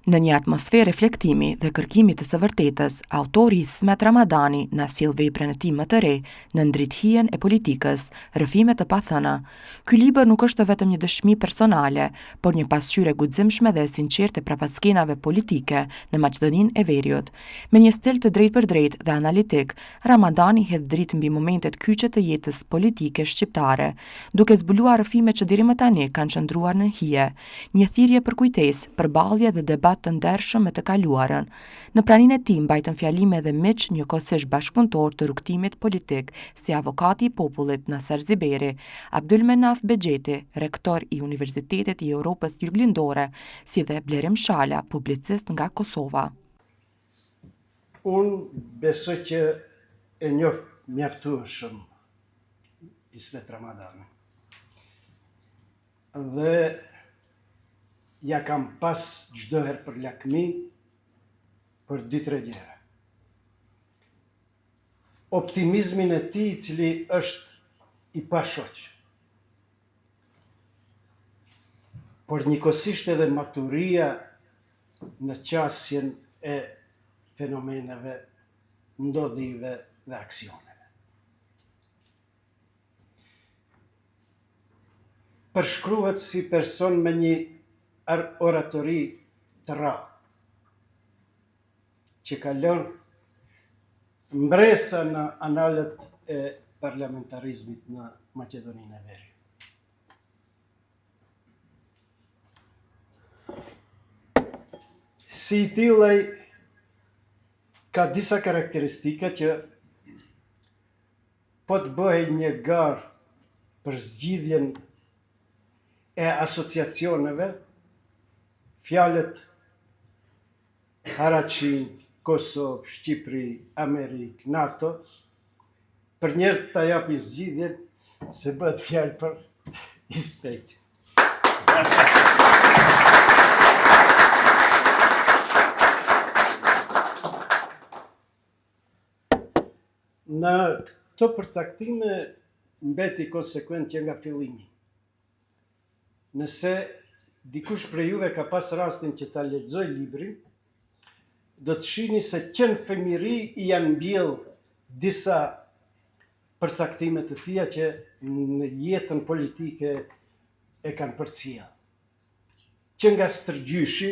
Në një atmosferë reflektimi dhe kërkimit të së vërtetës, autori Ismet Ramadani na sjell veprën e tij më të re në ndrithijen e politikës, rrëfime të pathëna. Ky libër nuk është vetëm një dëshmi personale, por një pasqyrë e guximshme dhe e sinqertë e prapaskenave politike në Maqedoninë e Veriut. Me një stil të drejtpërdrejtë dhe analitik, Ramadani hedh dritë mbi momentet kyçe të jetës politike shqiptare, duke zbuluar rrëfime që deri më tani kanë qëndruar në hije, një thirrje për kujtesë, përballje dhe debat të ndershëm me të kaluarën. Në praninë e tij mbajtën fjalime dhe miq njëkohësisht bashkëpunëtor të rrugtimit politik, si avokati i popullit Naser Ziberi, Abdulmenaf Bexheti, rektor i Universitetit i Europës Juglindore, si dhe Blerim Shala, publicist nga Kosova. Unë besoj që e njoh mjaftueshëm Ismet Ramadani. Dhe ja kam pas çdo herë për lakmi për 2-3 gjëra. Optimizmin e tij i cili është i pashoq. Por njëkohësisht edhe maturia në qasjen e fenomeneve, ndodhive dhe aksioneve. Përshkruhet si person me një oratori të rrallë, që ka lënë mbresa në analet e parlamentarizmit në Maqedoninë e Veriut. Si i tillej ka disa karakteristika që po të bëhej një garë për zgjidhjen e asociacioneve, fjalët Haraçin, Kosovë, Shqipëri, Amerikë, NATO, për njerë të japi zgjidhjen se bëhet fjalë për Ismetin. Në këto përcaktime mbeti konsekuent që nga fillimi. Nëse dikush prej juve ka pas rastin që ta lexoj librin, do të shihni se që në fëmijëri i janë mbjell disa përcaktime të tija që në jetën politike e kanë përcjell. Që nga stërgjyshi,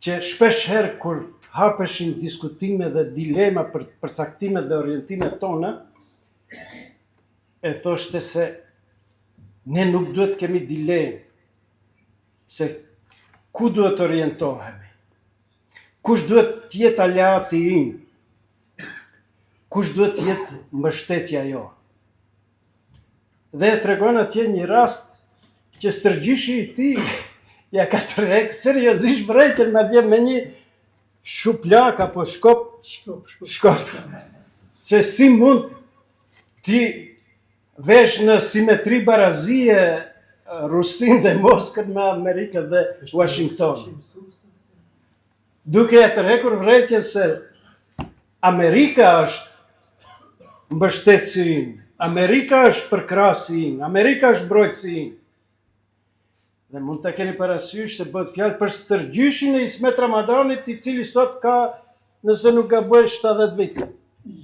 që shpesh herë kur hapeshin diskutime dhe dilema për përcaktimet dhe orientimet tona, e thoshte se ne nuk duhet kemi dilemë se ku duhet orientohemi, kush duhet t'jetë aleati im, kush duhet t'jetë mbështetja jo. Dhe e tregon atje një rast që stërgjyshi i tij ja ka treg seriozisht vërejtjen madje me një shuplak apo shkop. Se si mund ti vesh në simetri barazie Rusin dhe Moskën me Amerikën dhe Washington. Duke e tërhekur vërejtjen se Amerika është mbështetësi im, Amerika është përkrahësi im, Amerika është mbrojtësi im. Dhe mund të keni parasysh se bëhet fjalë për stërgjyshin e Ismet Ramadanit, i cili sot ka, nëse nuk gaboj, 70 vite.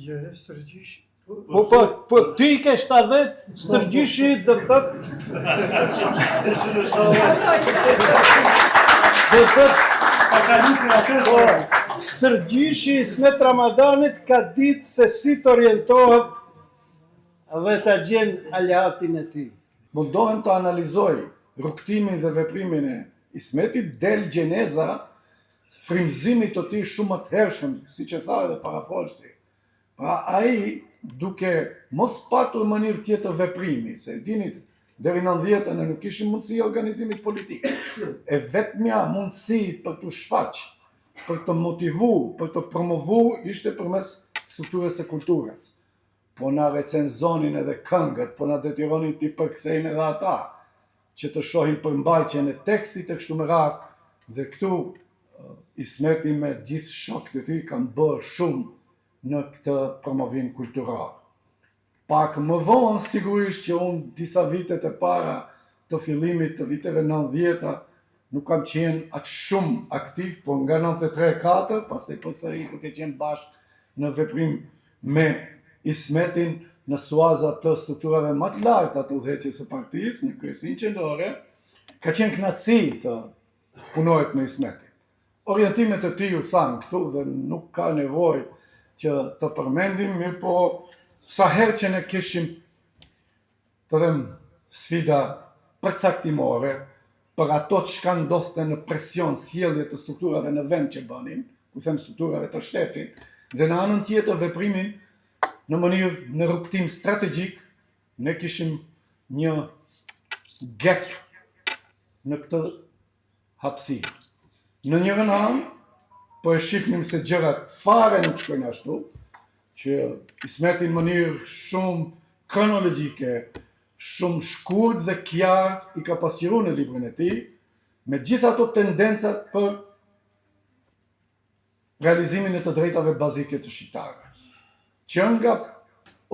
Jo, stërgjyshi. Po, ty i ke 70, stërgjyshi do të stërgjyshi Ismet Ramadanit ka ditë se si të orientohet dhe të gjen aleatin e tij. Mundohem të analizoj rrugtimin dhe veprimin e Ismetit, del gjeneza frymëzimit të tij shumë të hershëm, siç e tha edhe parafolsi. Pra ai duke mos patur mënyrë tjetër veprimi, se dinit deri në 90-ën ne nuk kishim mundësi organizimit politik. E vetmja mundësi për të shfaq, për të motivu, për të promovu, ishte përmes strukturës së kulturës. Po na recenzonin edhe këngët, po na detyronin t'i përkthejnë edhe ata, që të shohin përmbajtjen e tekstit e kështu me radhë, dhe këtu Ismeti me gjithë shokët e tij kanë bërë shumë në këtë promovim kultural. Pak më vonë, sigurisht që unë disa vitet e para të fillimit të viteve 90-a, nuk kam qenë atë shumë aktiv, po nga 93-4, pastaj përsëri duke qenë bashkë në veprim me Ismetin në suaza të strukturave më të larta të udhëheqjes së partisë në kryesinë qendrore, ka qenë kënaqësi të punohet me Ismetin. Orientimet e tij u thanë këtu dhe nuk ka nevojë që të përmendim, mirë po sa herë që ne kishim të them sfida përcaktimore për ato që ka ndodhte në presion sjellje të strukturave në vend që bënin, ku them strukturave të shtetit, dhe në anën tjetër veprimin në rrugtim strategjik, ne kishim një gap në këtë hapësirë. Në njërin anë, po e shifnim se gjërat fare nuk shkojnë ashtu, që Ismeti në mënyrë shumë kronologjike, shumë shkurt dhe qartë i ka pasqyru në librin e tij, me gjitha ato tendencat për realizimin e të drejtave bazike të shqiptarëve. Që nga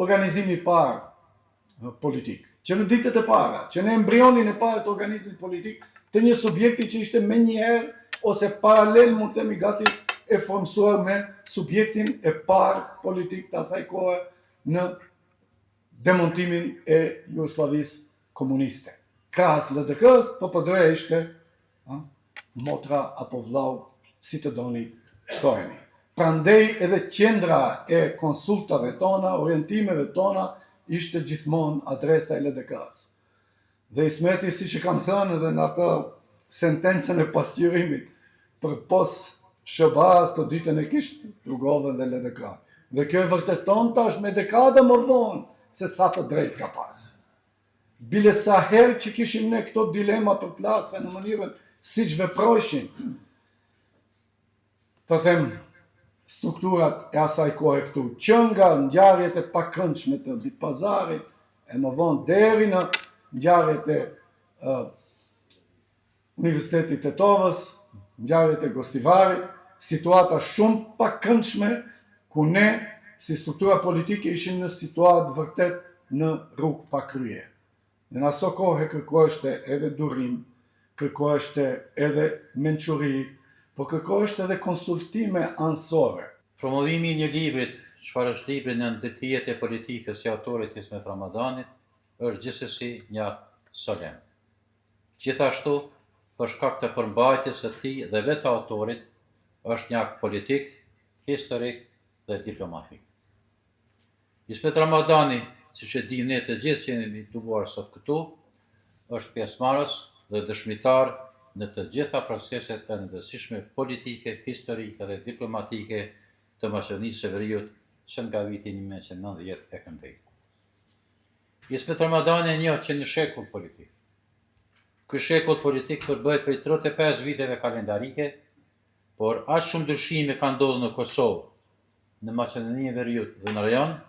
organizimi i parë politik, që në ditët e para, që në embrionin e parë të organizmit politik të një subjekti që ishte menjëherë ose paralel, mund të themi gati e formsuar me subjektin e parë politik të asaj kohe në demontimin e Jugosllavisë komuniste. Krahas LDK-s, PPD-ja ishte motra apo vllau, si të doni thojeni. Prandej edhe qendra e konsultave tona, orientimeve tona, ishte gjithmonë adresa e LDK-s. Dhe Ismeti, siç e kam thënë edhe në atë sentencën e pasqyrimit për pos SBA-s të ditën e kishte rrugove dhe LDK. Dhe kjo e vërteton tash me dekada më vonë se sa të drejt ka pas. Bile sa herë që kishim ne këto dilema për plase në mënyrën siç veprojshin, të them, strukturat e asaj kohe këtu, që nga ngjarjet e pakëndshme të Vitpazarit, e më vonë deri në ngjarjet e Universitetit të Tetovës, ngjarjet e Gostivarit, situata shumë pakëndshme ku ne si struktura politike ishim në situatë vërtet në rrugë pa krye. Dhe në aso kohë kërkoheshte edhe durim, kërkoheshte edhe mençuri, po kërkoheshte edhe konsultime anësore. Promovimi i një librit, çfarë është libri në ndërtijet e politikës së autorit Ismet Ramadanit, është gjithsesi një akt solemn. Gjithashtu, për shkak të përmbajtjes së tij dhe vetë autorit, është një akt politik, historik dhe diplomatik. Ismet Ramadani, siç e dimë ne të gjithë që jemi tubuar sot këtu, është pjesëmarrës dhe dëshmitar në të gjitha proceset e rëndësishme politike, historike dhe diplomatike të Maqedonisë së Veriut që nga viti 1990 e këndej. Ismet Ramadani e njohë që një shekull politik. Ky shekull politik përbëhet prej 35 viteve kalendarike, por aq shumë ndryshime ka ndodhur në Kosovë, në Maqedoninë e Veriut dhe në rajon,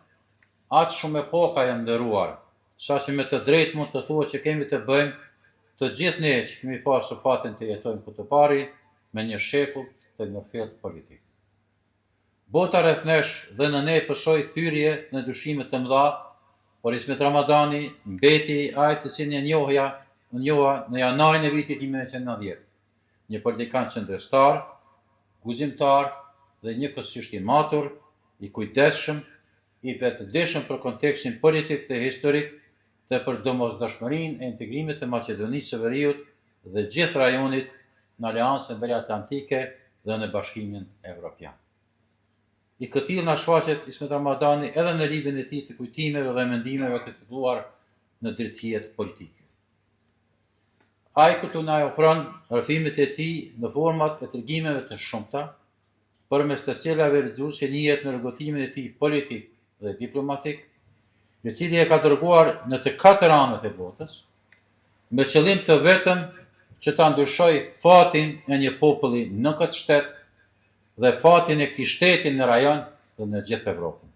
aq shumë epoka janë ndëruar, saqë me të drejtë mund të thuhet që kemi të bëjmë të gjithë ne që kemi pasur fatin të jetojmë këtu pari me një shekull të një fill politik. Bota rreth nesh dhe në ne pësoi thyrje në ndryshime të mëdha, por Ismet Ramadani mbeti ai të cilin e njoha në janarin e vitit 1990. Një politikan qendrestar, guximtar dhe njëkohësisht i matur, i kujdesshëm, i vetëdijshëm për kontekstin politik dhe historik dhe për domosdoshmërinë e integrimit të Maqedonisë së Veriut dhe gjithë rajonit në Aleancën Veriatlantike dhe në Bashkimin Evropian. I këtillë na shfaqet Ismet Ramadani edhe në librin e tij të kujtimeve dhe mendimeve të titulluar Në drejtësitë politike. Ai këtu na ofron rrëfimet e tij në format e tregimeve të shumta, përmes të cilave lexuesi njihet në rrugëtimin e tij politik dhe diplomatik, i cili e ka dërguar në të katër anët e botës, me qëllim të vetëm që ta ndryshojë fatin e një populli në këtë shtet dhe fatin e këtij shteti në rajon dhe në gjithë Evropën.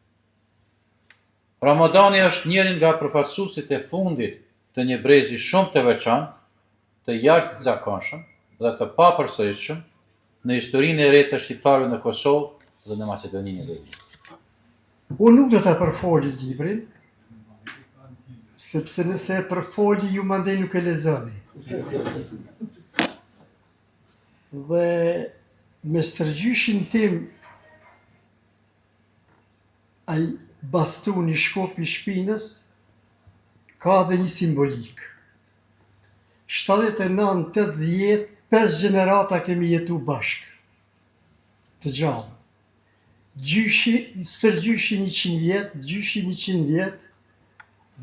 Ramadani është njëri nga përfaqësuesit e fundit të një brezi shumë të veçantë, të jashtëzakonshëm dhe të papërsëritshëm në historinë e re të shqiptarëve në Kosovë dhe në Maqedoninë e Veriut. Unë nuk do ta përfoli librin, sepse nëse e përfoli ju mandej nuk e lexoni. Dhe me stërgjyshin tim, ai bastuni shkopi shpinës, ka dhe një simbolik. 79-80, 5 gjenerata kemi jetu bashkë, të gjallë. Stërgjyshi 100 vjetë, gjyshi 100 vjetë,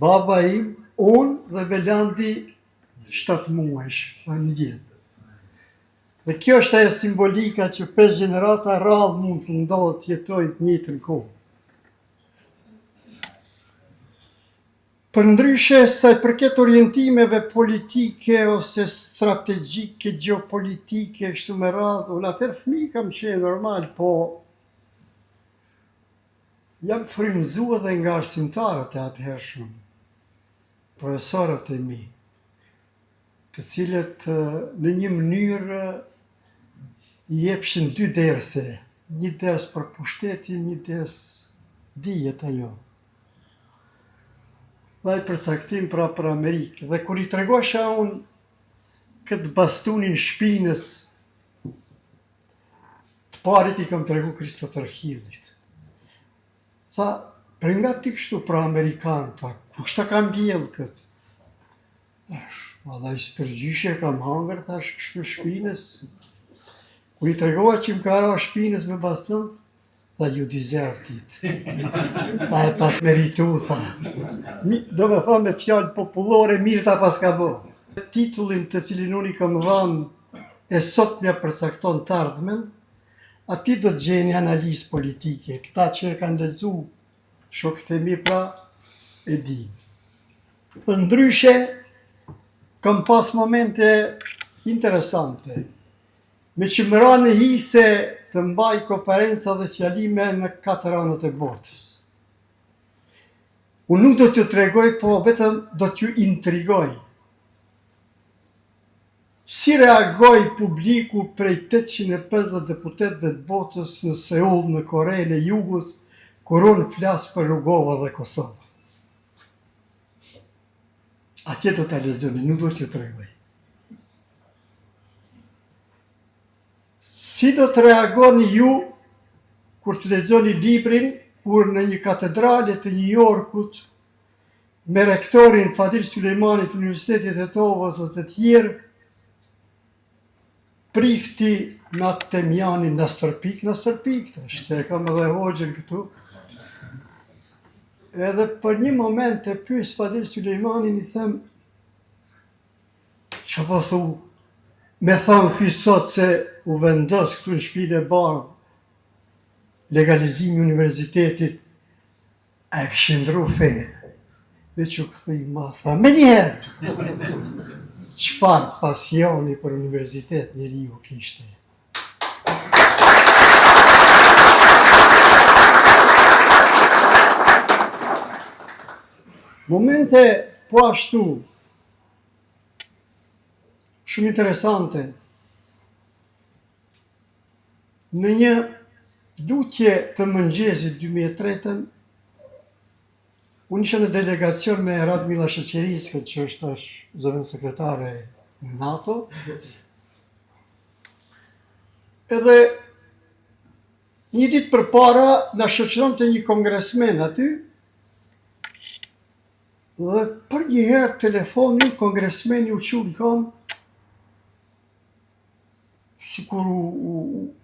baba im, unë dhe Velandi 7 muajsh, një vjetë. Dhe kjo është ajo simbolika që 5 gjenerata rradh mund të ndodhë të jetojnë të njëjtën kohë. Përndryshe, sa i përket orientimeve politike ose strategjike, geopolitike, kështu me radhë, unë atëherë fëmijë kam qenë normal, po jam frymëzuar edhe nga arsimtarët e atëhershëm, profesorët e mi, të cilët në një mënyrë i jepshin 2 derse, një ders për pushtetin, një ders dijet ajo. Dhe i përcaktim pra për Amerikë. Dhe kur i tregosha unë këtë bastunin shpinës, të parit i kam tregu Christopher Hillit. Tha, për nga ti kështu pra Amerikanë, tha, kush ta kam bjellë këtë? Valla i stërgjyshe kam hangër, thash, kështu shpinës. Kur i tregova që më ka ra shpinës me baston, tha, you deserve it. Tha, e pas meritu, tha. Do me thonë me fjallë popullore, mirë ta pas ka bërë. Titullin të cilin unë i kam dhënë e sot mja përcakton të ardhmen, ati do të gjeni analizë politike. Këta që e kanë lexu shokët e mi pra e di. Për ndryshe, kam pas momente interesante. Me që më ra në hise të mbaj konferenca dhe fjalime në 4 anët e botës. Unë nuk do t'ju tregoj, po vetëm do t'ju intrigoj. Si reagoi publiku prej 850 deputetëve të botës në Seul, në Korenë e Jugut, kur unë flas për Rugova dhe Kosovë. Atje do t'a lexoni, nuk do t'ju tregoj. Si do të reagoni ju kur të lexoni librin, kur në një katedrale të New Yorkut, me rektorin Fadil Sulejmani të Universitetit e Tovës dhe të tjerë, prifti në atë Temjanin Nastërpik, tash, se e kam edhe hoxhën këtu. Edhe për një moment e pyes Fadil Sulejmanin, i them, që po thu, me thonë ky sot se u vendos këtu në Shtëpinë e Bardhë, legalizimi i universitetit, a e këshin ndru fejë. Dhe që këthuj ma, tha, me njëherë, qëfar pasioni për universitet njeriu kishte. Momente po ashtu, shumë interesante, në një lutje të mëngjesit 2003, unë isha në delegacion me Radmila Shoqeriskën, që është tash zëvendës sekretare në NATO. Edhe një ditë përpara na shoqëronte një kongresmen aty, dhe për një herë telefonin kongresmeni u çu në kam, sikur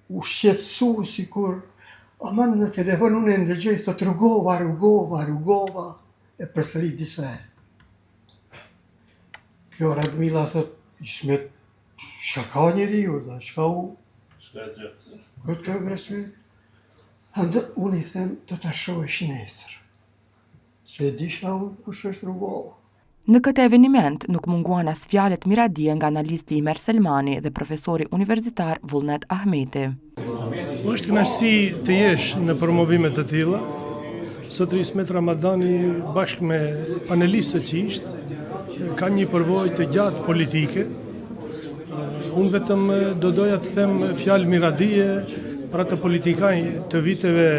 u shqetësu, sikur, aman në telefon unë e ndëgjoj, thot Rugova, e përsëri disa herë. Kjo Radmila thot, Ismet, shka njeriu, dhe shka u? Këtë kongresmen. Andë unë i them, do ta shohësh nesër. Se e disha unë kush është Rugova. Në këtë eveniment nuk munguan as fjalët miradije nga analisti Imer Selmani dhe profesori universitar Vullnet Ahmeti. Është kënaqësi të jesh në promovime të tilla. Sot Ismet Ramadani bashkë me panelistët që ishtë, ka një përvojë të gjatë politike. Unë vetëm do doja të them fjalë miradije për atë politikaj të viteve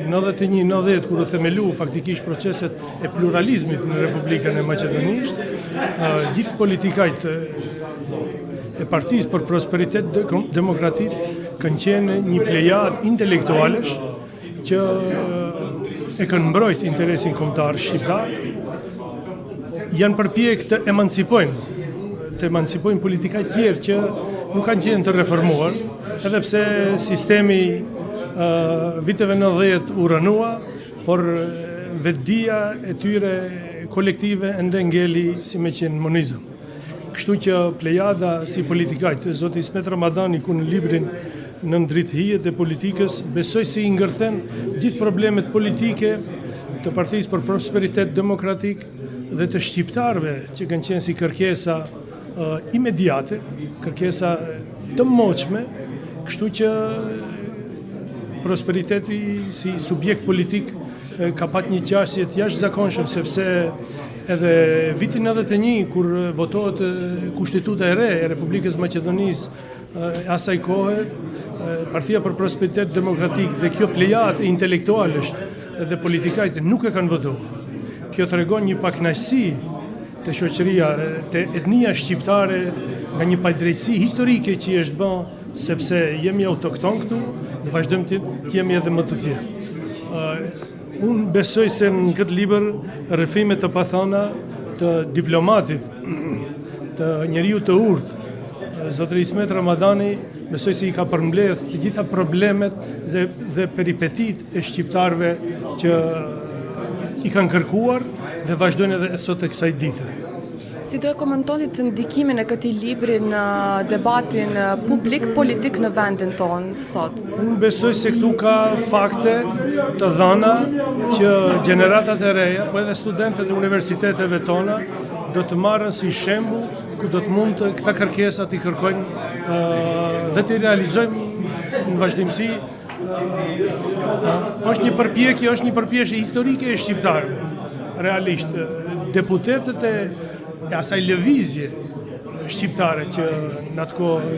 91-90, kur u themelu faktikisht proceset e pluralizmit në Republikën e Maqedonisë, gjithë politikajt e Partisë për Prosperitet Demokratik kanë qenë një plejad intelektualesh që e kanë mbrojt interesin kombëtar shqiptar, janë përpjek të emancipojnë politikaj tjerë që nuk kanë qenë të reformuar, edhe pse sistemi viteve 90 u rënua, por vetdia e tyre kolektive ende ngeli si me qenë monizëm. Kështu që plejada si politikajt, zoti Ismet Ramadani ku në librin Në ndrithijet e politikës, besoj se i ngërthen gjithë problemet politike të Partisë për Prosperitet Demokratik dhe të shqiptarëve që kanë qenë si kërkesa imediate, kërkesa të moqme, kështu që prosperiteti si subjekt politik ka pat një qasje të jashtëzakonshëm, sepse edhe vitin 91 kur votohet Kushtetuta e re e Republikës Maqedonisë, asaj kohe Partia për Prosperitet Demokratik dhe kjo plejad e intelektualesh dhe politikajt nuk e kanë votuar. Kjo tregon një pakënaqësi të shoqëria, të etnia shqiptare nga një padrejtësi historike që është bën, sepse jemi autokton këtu dhe vazhdojmë të jemi edhe më të tjerë. Unë besoj se në këtë libër rrëfimet të pathana të diplomatit, të njeriu të urtë, zotëri Ismet Ramadani, besoj se i ka përmbledh të gjitha problemet dhe peripetit e shqiptarëve që i kanë kërkuar dhe vazhdojnë edhe sot e kësaj dite. Si do e komentoni të ndikimin e këtij libri në debatin publik politik në vendin tonë sot? Unë besoj se këtu ka fakte të dhëna që gjeneratat e reja, po edhe studentët e universiteteve tona do të marrën si shembull ku do të mund të këta kërkesa të kërkojnë dhe të realizojmë në vazhdimsi. Është një përpjekje historike e shqiptarëve. Realisht, deputetët e asaj lëvizje shqiptare që në atë kohë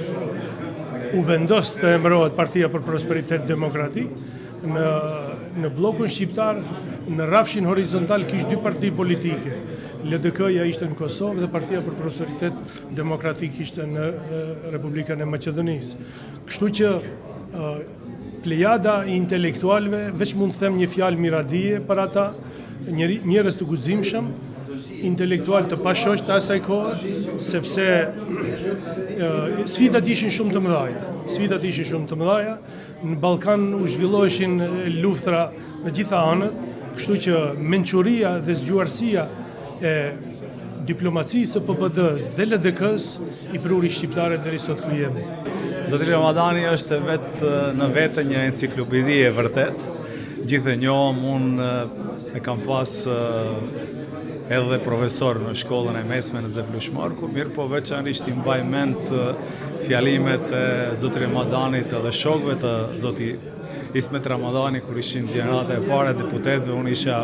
u vendos të emërohet Partia për Prosperitet Demokratik, në blokun shqiptar, në rrafshin horizontal kishte dy parti politike. LDK-ja ishte në Kosovë dhe Partia për Prosperitet Demokratik ishte në Republikën e Maqedonisë. Kështu që plejada e intelektualëve, veç mund të them një fjalë miradije për ata, njerëz të guximshëm, intelektual të pashoq të asaj kohe, sepse sfidat ishin shumë të mëdha. Në Ballkan u zhvilloheshin luftra në gjitha anët, kështu që mençuria dhe zgjuarësia e diplomacisë së PPD-s dhe LDK-s i pruri shqiptarët deri sot ku jemi. Zotri Ramadani është në vetë një enciklopedi e vërtet. Gjithë e njohëm, unë e kam pas edhe profesor në shkollën e mesme në Zeflushmarku, mirë po veçanërisht i mbaj mend fjalimet e zotri Ramadanit edhe shokëve të zoti Ismet Ramadani kur ishin gjenerata e parë e deputetëve. Unë isha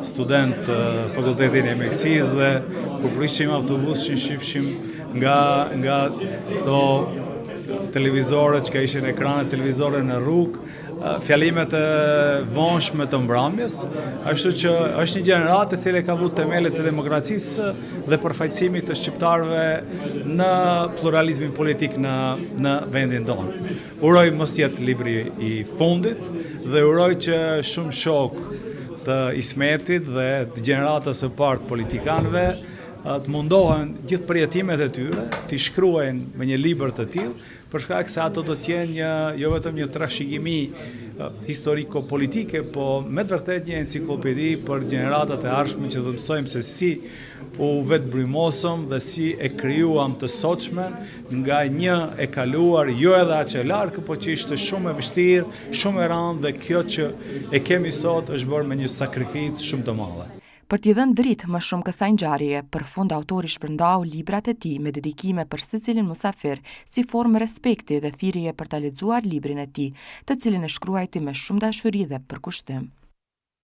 student fakultetin e mjekësisë dhe kur prishim autobus që shifshim nga këto televizore që ka ishin ekranet televizore në rrugë, fjalimet e vonshme të mbrëmjes, ashtu që është një gjenerate e cila ka vënë themelët e demokracisë dhe përfaqësimit të shqiptarëve në pluralizmin politik në vendin tonë. Uroj mos jetë libri i fundit dhe uroj që shumë shok të Ismetit dhe të gjeneratës së parë të politikanëve të mundohen gjithë përjetimet e tyre, të shkruajnë me një libër të tillë, për shkak se ato do të jenë jo vetëm një trashëgimi historiko-politike, po me të vërtetë një enciklopedi për gjeneratat e ardhshme që do të mësojmë se si u vetbrymosëm dhe si e krijuam të sotshmen nga një e kaluar jo edhe aq e larg, po që ishte shumë e vështirë, shumë e rëndë dhe kjo që e kemi sot është bërë me një sakrificë shumë të madhe. Për t'i dhënë dritë më shumë kësaj ngjarjeje, përfund autori shpërndau librat e tij me dedikime për secilin musafir, si formë respekti dhe thirrje për ta lexuar librin e tij, të cilin e shkruajti me shumë dashuri dhe përkushtim.